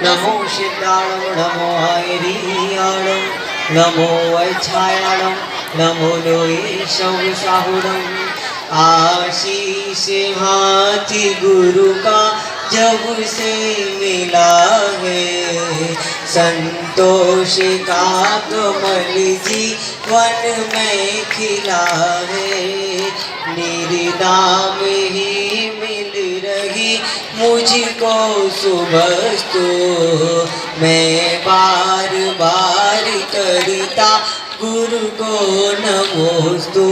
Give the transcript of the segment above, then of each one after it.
नमो सिद्धाणं नमो हैरियाणं नमो वैछायाणं नमो लोई सौसाहुणं। आशीष हाथी गुरु का जब से मिला है, संतोष का कमल जीवन में खिला है। निर्दाम ही मिल रही मुझको सुबस्तु, मैं बार बार करता गुरु को नमोस्तु,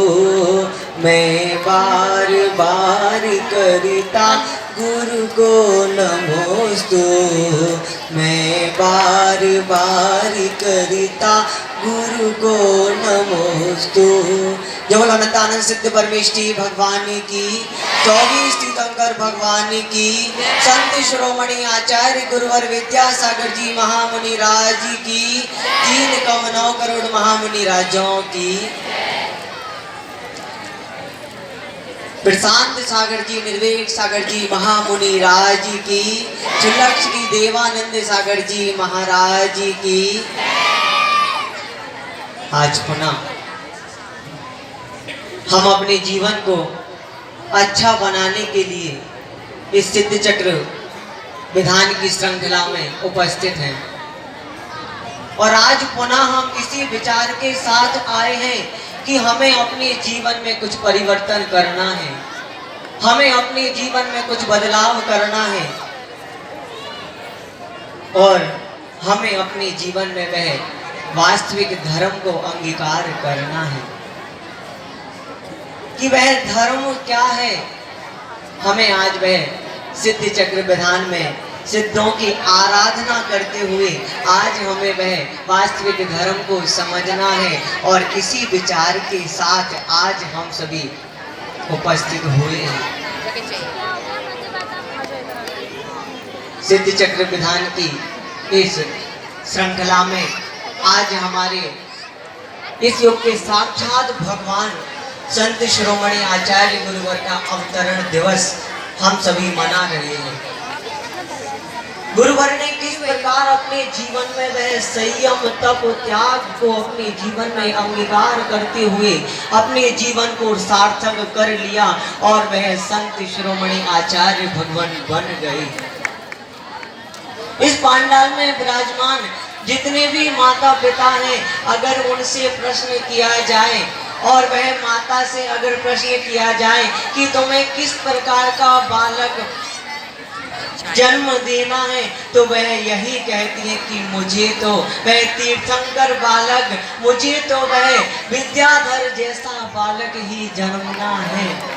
मैं बार बार करता गुरु को नमोस्तु, मैं बार बार करता गुरु को नमोस्तु। जय बोलो अनंतानंद सिद्ध परमेष्टि भगवान की, 24 तीर्थंकर भगवान की, संत शिरोमणि आचार्य गुरुवर विद्यासागर जी महामुनि राज की, 3,9 करोड़ महामुनि राजों की, प्रशांत सागर जी निर्वेद सागर जी महामुनि राज की, चुलक्ष की देवानंद सागर जी महाराज की। आज पुनः हम अपने जीवन को अच्छा बनाने के लिए इस सिद्ध चक्र विधान की श्रृंखला में उपस्थित हैं और आज पुनः हम इसी विचार के साथ आए हैं कि हमें अपने जीवन में कुछ परिवर्तन करना है, हमें अपने जीवन में कुछ बदलाव करना है और हमें अपने जीवन में वह वास्तविक धर्म को अंगीकार करना है कि वह धर्म क्या है। हमें आज वह सिद्ध चक्र विधान में सिद्धों की आराधना करते हुए आज हमें वह वास्तविक धर्म को समझना है और इसी विचार के साथ आज हम सभी उपस्थित हुए हैं। सिद्ध चक्र विधान की इस श्रृंखला में आज हमारे इस युग के साक्षात भगवान संत शिरोमणि आचार्य गुरुवर का अवतरण दिवस हम सभी मना रहे हैं। गुरुवर ने किस प्रकार अपने जीवन में वह संयम तप त्याग को अपने जीवन में अंगीकार करते हुए अपने जीवन को सार्थक कर लिया और वह संत शिरोमणि आचार्य भगवान बन गए। इस पांडाल में विराजमान जितने भी माता पिता हैं, अगर उनसे प्रश्न किया जाए और वह माता से अगर प्रश्न किया जाए कि तुम्हें किस प्रकार का बालक जन्म देना है, तो वह यही कहती है कि मुझे तो वह तीर्थंकर बालक, मुझे तो वह विद्याधर जैसा बालक ही जन्मना है।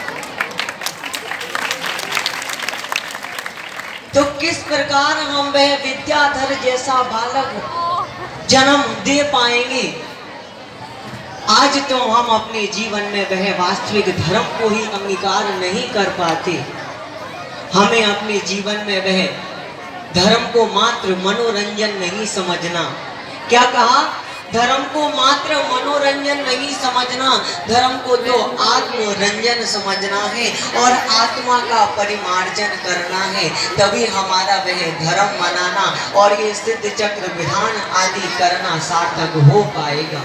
तो किस प्रकार हम वह विद्याधर जैसा बालक जन्म दे पाएंगे? आज तो हम अपने जीवन में वह वास्तविक धर्म को ही अंगीकार नहीं कर पाते। हमें अपने जीवन में वह धर्म को मात्र मनोरंजन नहीं समझना। क्या कहा? धर्म को मात्र मनोरंजन नहीं समझना, धर्म को तो आत्मरंजन समझना है और आत्मा का परिमार्जन करना है। तभी हमारा वह धर्म मनाना और ये सिद्ध चक्र विधान आदि करना सार्थक हो पाएगा।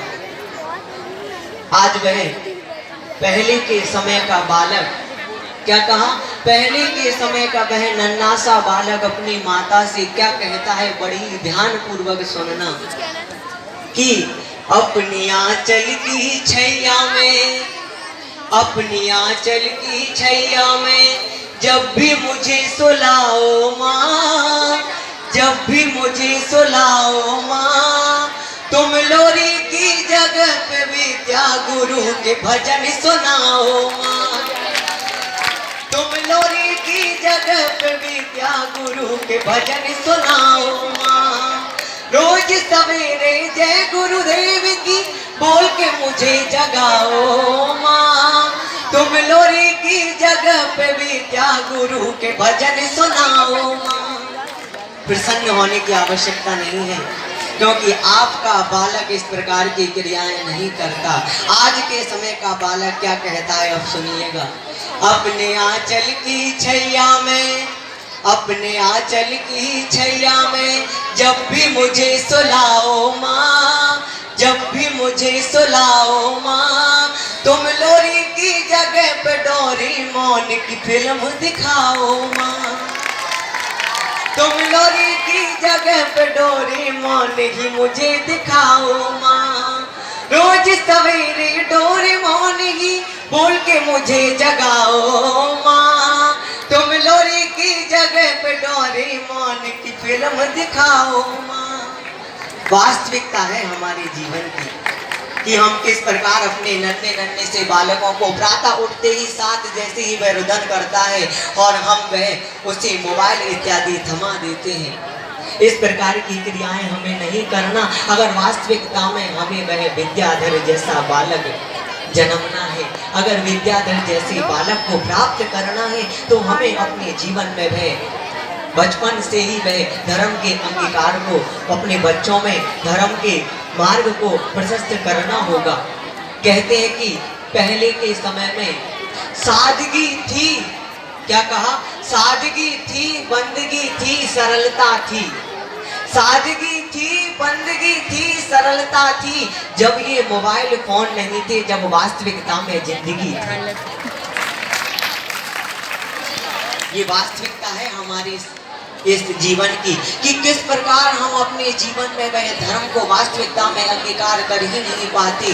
आज वह पहले के समय का बालक, क्या कहा? पहले के समय का वह नन्हा सा बालक अपनी माता से क्या कहता है, बड़ी ध्यान पूर्वक सुनना कि अपनी आंचल की छैया में, अपनी आंचल की छैया में जब भी मुझे सुलाओ माँ, जब भी मुझे सुलाओ माँ, तुम लोरी की जगह पे विद्या गुरु के भजन सुनाओ माँ, तुम लोरी की जगह पे विद्या गुरु के भजन सुनाओ माँ। रोज सवेरे जय गुरुदेव की बोल के मुझे जगाओ माँ, तुम लोरी की जगह पे विद्या गुरु के भजन सुनाओ माँ। प्रसन्न होने की आवश्यकता नहीं है, क्योंकि आपका बालक इस प्रकार की क्रियाएं नहीं करता। आज के समय का बालक क्या कहता है, अब सुनिएगा। अपने आंचल की छैया में, अपने आंचल की छैया में जब भी मुझे सुलाओ माँ, जब भी मुझे सुलाओ माँ, तुम लोरी की जगह पे डोरेमोन की फिल्म दिखाओ माँ, तुम लोरी की जगह पे डोरेमोन ही मुझे दिखाओ माँ, रोज सवेरे डोरेमोन ही बोल के मुझे जगाओ माँ, तुम लोरी की जगह पे डोरेमोन की फिल्म दिखाओ माँ। वास्तविकता है हमारे जीवन की कि हम किस प्रकार अपने नन्हे नन्हे से बालकों को प्रातः उठते ही साथ जैसे ही वह रुदन करता है और हम वह उसे मोबाइल इत्यादि थमा देते हैं। इस प्रकार की क्रियाएं हमें नहीं करना। अगर वास्तविकता में हमें वह विद्याधर जैसा बालक जन्मना है, अगर विद्याधर जैसे बालक को प्राप्त करना है, तो हमें अपने जीवन में वह बचपन से ही वह धर्म के अंगीकार को अपने बच्चों में धर्म के मार्ग को प्रशस्त करना होगा। कहते हैं कि पहले के समय में सादगी थी, क्या कहा? सादगी थी, बंदगी थी, सरलता थी। सादगी थी, बंदगी थी, सरलता थी, जब ये मोबाइल फोन नहीं थे, जब वास्तविकता में जिंदगी थी। ये वास्तविकता है हमारी इस जीवन की कि किस प्रकार हम अपने जीवन में वह धर्म को वास्तविकता में अंगीकार कर ही नहीं पाते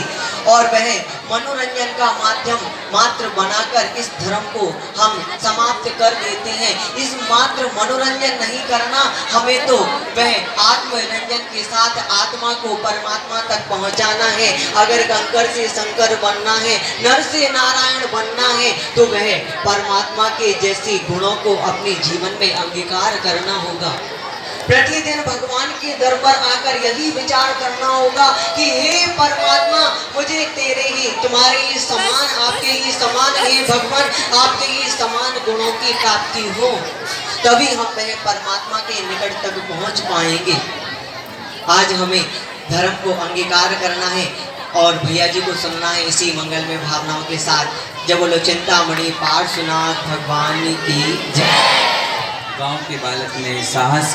और वह मनोरंजन का माध्यम मात्र बनाकर इस धर्म को हम समाप्त कर देते हैं। इस मात्र मनोरंजन नहीं करना, हमें तो वह आत्मरंजन के साथ आत्मा को परमात्मा तक पहुंचाना है। अगर कंकर से शंकर बनना है, नर से नारायण बनना है, तो वह परमात्मा के जैसे गुणों को अपने जीवन में अंगीकार करना होगा। प्रतिदिन भगवान के दर पर आकर यही विचार करना होगा कि हे परमात्मा, मुझे तेरे ही, तुम्हारे ही समान, आपके ही समान, हे भगवान, आपके ही समान गुणों की प्राप्ति हो, तभी हम वह परमात्मा के निकट तक पहुंच पाएंगे। आज हमें धर्म को अंगीकार करना है और भैया जी को सुनना है इसी मंगल में भावनाओं के साथ। जब बोलो चिंतामणि पार्श्वनाथ भगवान की जय। गांव के बालक ने साहस